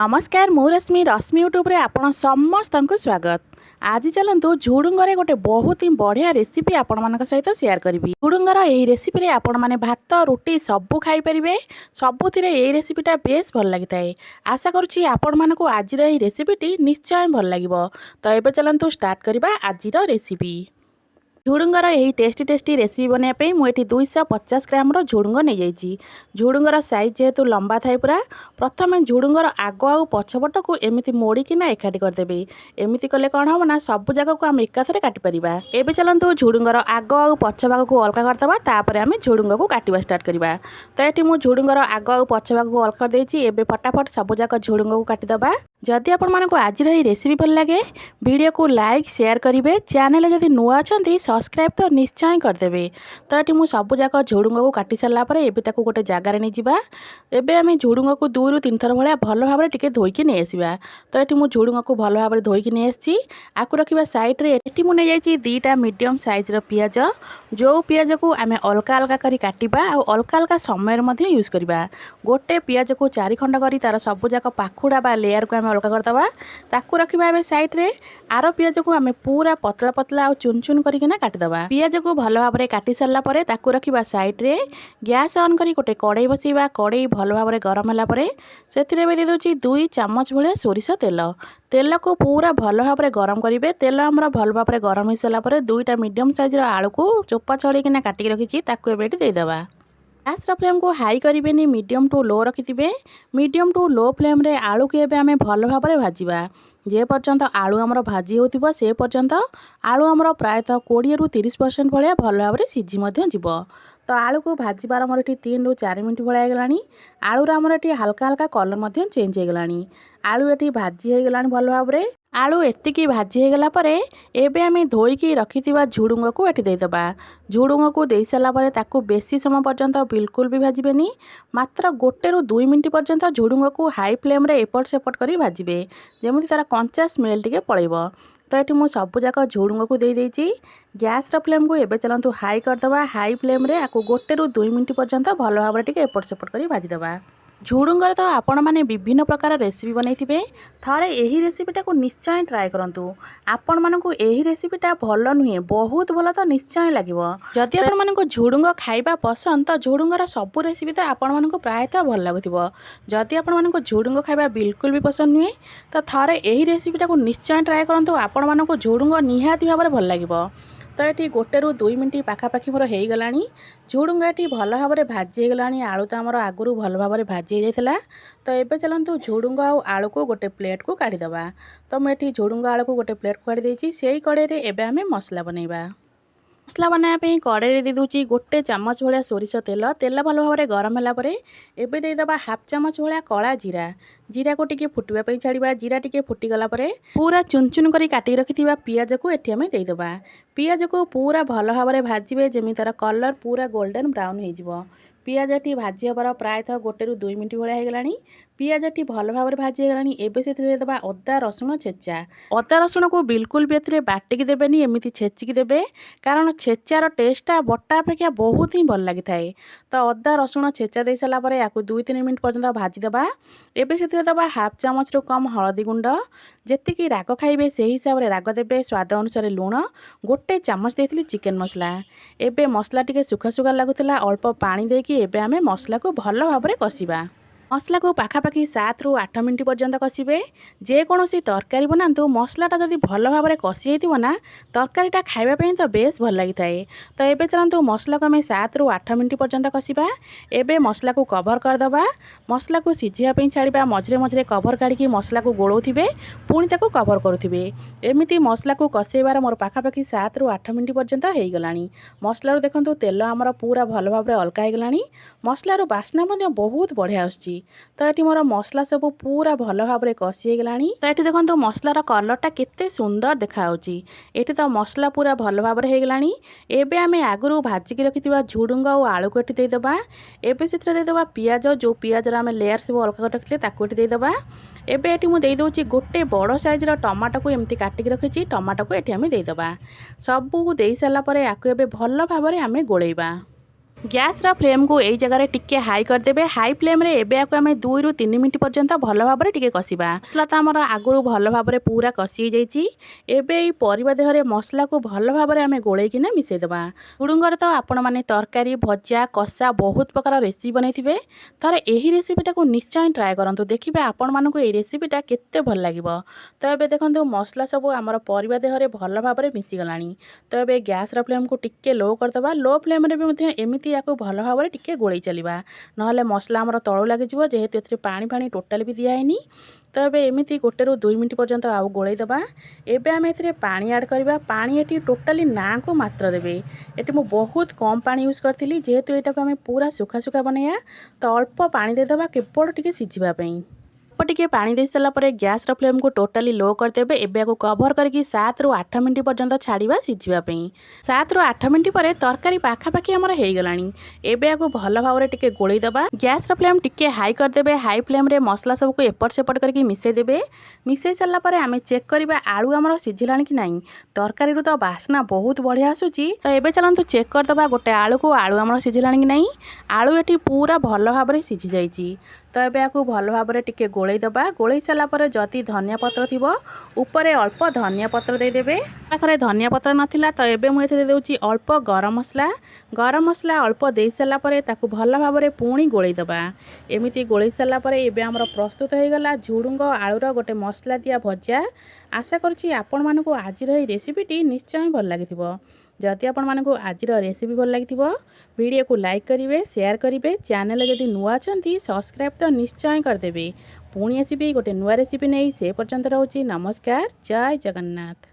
नमस्कार मु रश्मि यूट्यूब रे आपण समस्त को स्वागत। आज चलतु झुडुंगर गोटे बहुत ही बढ़िया रेसिपी आपण मान सहित शेयर करी। झुडुंगर यही रेसिपी आपण मैंने भात रुटी सबू खाई पारे। सबुति यही रेसिपीटा बेस भल लगी थाए। आशा करुँची आपण मानक आज रेसिपीटी निश्चय भल लगिबो। तो एबे चलतु स्टार्ट करबा आज रेसिपी। झुडुंगर यही टेस्टी रेसिपी बनाई मुझे 250 ग्राम झुडुंग नहीं जाइए। झुडुंगर साइज जेहेतु लंबा थाए पूरा प्रथम झुडुंगर आग आउ पछपट को एमती मोड़िकिना एकाठी करदेवे। एमती कले कौन हम ना सब जगह को आम एकाथरे काटिपर। एबे चलतु झुडुंगर आग आउ पछ भाग को अलग करदे तापर आम झुडुंग को काटिबा स्टार्ट करवा। तो ये मुझे झुडुंगर आग आउ पछ भाग को अलग कर देछि। एबे फटाफट सब जाक झुडुंग को काटिदबा। जदि आपण मानक आज रेसिपी भल लगे वीडियो को लाइक शेयर करेंगे। चैनल जदि नुआ अच्छा सब्सक्राइब तो निश्चय करदे। तो ये मुझे सबूक झुडुंग को काटि सारापर एबे गोटे जगार नहीं जावा। एबे आम झुडुंग को 2 ରୁ 3 थर भाया भल भाव में धोईकी नहीं आसवा। तो ये मुझे झुडुंग को भल भाव में धोईकी नहीं आसी आपको रखा साइड रे। ये मुझे नहीं 2टा मीडियम साइज पियाज जो पियाज को आम अलग अलग कर काटा और अलग अलग समय यूज करवा। गोटे पियाज को 4 खंड कर तार सबूक पाखुड़ा बा लेयर को अलग करदे ताकू रखा साइड रे। आर पियाज को आम पूरा पतला पतला और चुन चुन करके काटिदबा। पियाज को भल भाव में काटि सारा पर ताकू रखा साइड रे। गैस ऑन करी गोटे कड़ाई बसैबा। कड़ाई भल भाव में गरम है से दे दूची 2 चामच भाया सोरिष तेल। तेल को पूरा भल भाव में गरम करेंगे। तेल आमर भल भाव में गरम हो सारापर 2टा मीडियम साइज आलू को चोपा छड़ेकिना काटिक रखी देदेबा। गैस फ्लेम को हाई करेंगे मीडियम टू लो रखिथे। मीडियम टू लो फ्लेम रे आलू को एबे आमे भल भाव में भाजवा। जे पर्यंत आलू आमर भाजी होतिबो से पर्यंत आलू आमर प्रायतः 20 ରୁ 30% भाया भल भाव में सीझी जीवो। तो आलू को भाजबार आमर 3 ରୁ 4 मिनट भाया होगलानी। आलूर आमर ये हल्का हल्का कलर चेंज होगलानी। आलू ये भाजी होगलानी भल भाव में। आलू एतिकी भाजी होगला परे एबे आमे धोईकी रखिथिबा झुडुंग को एठी देदेबा। झुडुंग को दे सारा पर ताकू बेसी समय पर्यंत बिल्कुल भी भाजबेनी। मात्र 1 ରୁ 2 मिनट पर्यंत झुडुंग को हाई फ्लेम रे एपट सेपट करी भाजबे जेमति तार कंचा स्मेल टिके पळेबो। तो ये मुझे सबूक झुडुंग को दे देछि। गैस फ्लेम को एबे चलतु हाई करदबा। हाई फ्लेम रे आकु 1 ରୁ 2 मिनट पर्यंत भल भाव में टिके एपट सेपट करी भाजीदबा। झुडुंगर तो आपण मैंने विभिन्न प्रकार रेसिपी बनई थारे यही रेसिपीटा को निश्चय ट्राए करंतु। आपण मानकु यही रेसिपीटा भल नुहे बहुत भल तो निश्चय लगिवो। जदि आपण मानकु झुडुंग खाइबा पसंद तो झुडुंगर सबु रेसिपी तो आपण मानकु प्रायतः भल लागुथिबो। जदि आपण मानकु झुडुंग खाइबा बिल्कुल भी पसंद नुहे तो थारे यही रेसिपीटा को निश्चय ट्राए करंतु। आपण मानकु झुडुंग निहाती भाव में भल लागिवो। तो ये 1 ରୁ 2 मिनट पाखापाखि मोर हो गलानी। झुडुंग ये भल भाव में भाजी होगलानी। आलू तो आमर आगुरी भल भाव में भाजी हो जाता। तो ये चलतु झुडुंग आलू को गोटे प्लेट को काढ़ीदबा। तो मुझे झुडुंग आलू को गोटे प्लेट को काढ़ी देछि। सेही कड़ाई एबे आमे मसला बनैबा। मसला बनाया कड़ाई दे दूची 1 चामच भाया सोरिष तेल। तेल भल भाव में गरम है एबे देदेबा हाफ चामच भाया कला जीरा। जीरा को टिके फुटवा छाड़ा। जीरा टिके फुटीगला पूरा चुन चुन कर काटी रखिथिबा पियाज को एठी आमे देदेबा। पियाज को पूरा भल भाव में भाजिबे जेमि तार कलर पूरा गोल्डन ब्राउन हो। पियाज टी भाजी हबार प्रायतः 1 ରୁ 2 मिनट भाया होगलानी। पियाज टी भल भाव में भाजी होगलानी। एबे से देदेबा अदा रसुण छेचा। अदा रसुण को बिल्कुल भी एथिरे बाटिकी देबेनी एमिति छेचिकी देबे कारण छेचार टेस्टा बटा अपेक्षा बहुत ही भल लगी थाए। तो अदा रसुण छेचा दे सारा पर याकू 2-3 मिनट पर्यंत भाजीदेबा। एबे से देबा हाफ चामच रु कम हळदी गुंड। जेतिकी राग खाइबे से हिसाब रे राग देबे। स्वाद अनुसार लुण 1 चामच देथिली चिकन मसला। एबे मसला टिके सुखा सुखा लागुतला अल्प पानी देकी एबे आमे मसला को भल भाव में कसिबा। मसला को पाखापाखि 7 ରୁ 8 मिनट पर्यंत कसिबे। जेकोसी तरकारी बनातु मसलाटा जदि भल भाव में कषि होइतिबो ना तरकारीटा खाइबा पई तो बेस भल लगी थाए। तो एबे चलतु मसला को आमे 7 ରୁ 8 मिनट पर्यंत कसिबा। एबे मसला को कवर करदबा। मसला को सिझिया पई छाड़िबा। मझरे मझरे कवर काढ़ी मसला को गोलौथिबे पुणी ताको कवर करुथिबे। एमिति मसला को कसेबार मोर पाखापाखि 7 ରୁ 8 मिनट पर्यंत हो गलानी। मसला देखंतु तेल आमर पूरा भल भाव में अलगा हो गलानी। मसलार बास्ना मध्य बहुत बढ़िया आसुची। तो ये मोर मसला सब पूरा भल भाव में कषि होगलानी। तो ये देखो मसलार कलरटा केते सुंदर देखाउची। एठी तो मसला पूरा भल भाव में होगलानी। एबे आमे आगुरु भाजिकी रखिथिबा झुडुंग और आलू को एठी देदेबा। एबे सेथिरे देदेबा पियाज जो पियाजर आमे लेयर सब अलग कर रखिले ताकू एठी देदेबा। एबे एठी मु देई दोची गोटे बड़ साइजर टमाटो को एमती काटिक रखिची। टमाटो को एठी आमे देदेबा। सबू को देई सारा पर याकू एबे भल भाव में आमे गोळेबा। गैस रा फ्लेम को यही जगह टिके हाई करदेवे। हाई फ्लेम रे एबे आको आमे 2 रु 3 मिनिट पर्यंत भल भाव टिके कसिबा। मसला तो आमर आगुरु भल भाव पूरा कसी जाइए। एबे ई परिबा देहरे मसला को भल भाव आमे गोलैकिना मिसैदेबा। झुडुंगर तो आपण माने तरकारी भजा कषा बहुत प्रकार रेसिपी बनैथिबे। तार एही रेसिपीटा को निश्चय ट्राए करंतु, देखिबे आपण मानकु एही रेसिपीटा केते भल लागिबो। तो एबे देखंतु मसला सब आमर परिबा देहरे भल भाव मिसी गलानी। तो एबे गैस रा फ्लेम को टिके लो करदेबा। लो फ्लेम रे भी मते एमिति याको भल भाव टिके गोलई चलिबा, नहले मसला आमर तळु लागिजिवो, जेहेतु एथरे पानी फानी टोटाली भी दिया हैनी। तो एबे एमिति 1 रु 2 मिनिट पर्यंत आउ गोलई दबा। एबे आमे एथरे पानी ऐड करबा। पानी एटी टोटाली ना को मात्र देबे। एटी मु बहुत कम पानी यूज करथिली, जेहेतु एटा को आमे पूरा सुखा सुखा बनैया। तो अल्प पानी दे दबा केवल टिके सिझिबा पई। टिके पानी दे सारा पर गैस रा फ्लेम को टोटाली लो करदेबे। एबे को कवर करके 7 रु 8 मिनिट पर्यंत छाड़िबा सिझिबा पई। 7 रु 8 मिनिट पर तरकारी पाखापाखी हमर हेई गलानी। एबे को भल भाव टिके गोलई दबा। गैस रा फ्लेम टिके हाई करदेबे। हाई फ्लेम रे मसला सब को एपट सेपट करके मिसै देबे। मिसै सारा पर आमे चेक करबा आलू हमर सिझिलानी कि नाही। तरकारी रु तो बास्ना बहुत बढ़िया आसुची। तो एबे चलंतु चेक करदबा गोटे आलू को आलू हमर सिझिलानी कि नाही। आलू एटी पूरा भल भाव रे सिझि जाइची। तो एबे आकु भल भाव टिके गोलई दबा। गोलई सारा पर जति धनिया पत्र थिबो ऊपरे अल्प धनिया पत्र दे देबे। पाखरे धनिया पत्र नथिला तो एबे मु एथे देउची अल्प गरम मसला। गरम मसला अल्प देई सारा पर ताकु भल भाव रे पुणी गोलई दबा। एमिति गोलई सारा पर एबे हमर प्रस्तुत हो गला झुडुंग आलूर गोटे मसला दिया भजा। आशा करछि आपण मानको आजिर ए रेसिपीटी निश्चय भल लागिथिबो। जदि आपण मानको आजिर रेसिपी भल लागिथिबो वीडियो को लाइक करिवे, शेयर करिवे। चैनल जदि नुआ अछंती सब्सक्राइब तो निश्चय करदेबे। पुणी आसीबे गोटे नुआ रेसिपी नहीं। से पर्यंत रहउची नमस्कार। जय जगन्नाथ।